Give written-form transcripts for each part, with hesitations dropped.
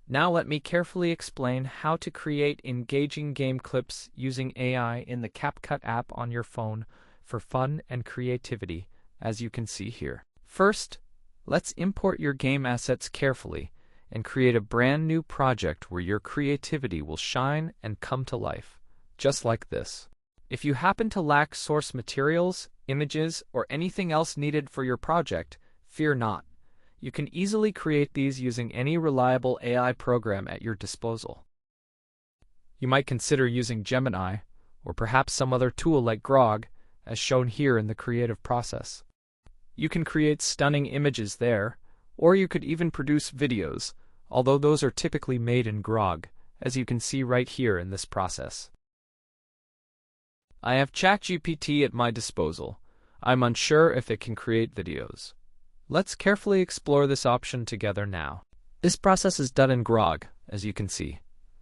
Now let me carefully explain how to create engaging game clips using AI in the CapCut app on your phone for fun and creativity, as you can see here. First, let's import your game assets carefully and create a brand new project where your creativity will shine and come to life, just like this. If you happen to lack source materials, images, or anything else needed for your project, fear not. You can easily create these using any reliable AI program at your disposal. You might consider using Gemini, or perhaps some other tool like Grok, as shown here in the creative process. You can create stunning images there, or you could even produce videos, although those are typically made in Grok, as you can see right here in this process. I have ChatGPT at my disposal. I'm unsure if it can create videos. Let's carefully explore this option together now. This process is done in Grok, as you can see.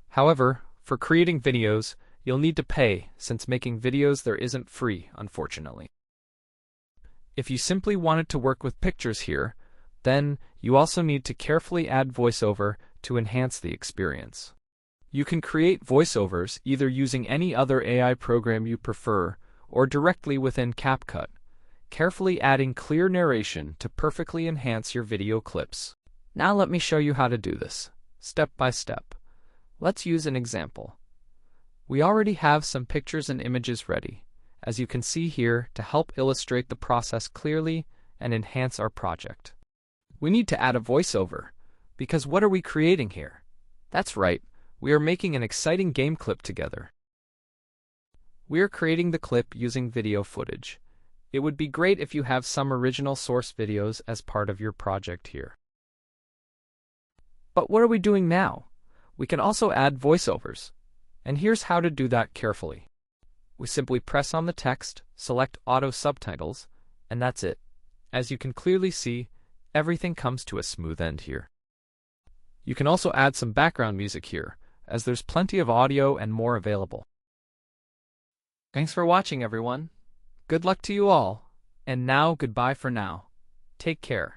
However, for creating videos, you'll need to pay, since making videos there isn't free, unfortunately. If you simply wanted to work with pictures here, then you also need to carefully add voiceover to enhance the experience. You can create voiceovers either using any other AI program you prefer or directly within CapCut, carefully adding clear narration to perfectly enhance your video clips. Now let me show you how to do this, step by step. Let's use an example. We already have some pictures and images ready, as you can see here, to help illustrate the process clearly and enhance our project. We need to add a voiceover, because what are we creating here? That's right, we are making an exciting game clip together. We are creating the clip using video footage. It would be great if you have some original source videos as part of your project here. But what are we doing now? We can also add voiceovers, and here's how to do that carefully. We simply press on the text, select Auto Subtitles, and that's it. As you can clearly see, everything comes to a smooth end here. You can also add some background music here, as there's plenty of audio and more available. Thanks for watching, everyone. Good luck to you all, and now goodbye for now. Take care.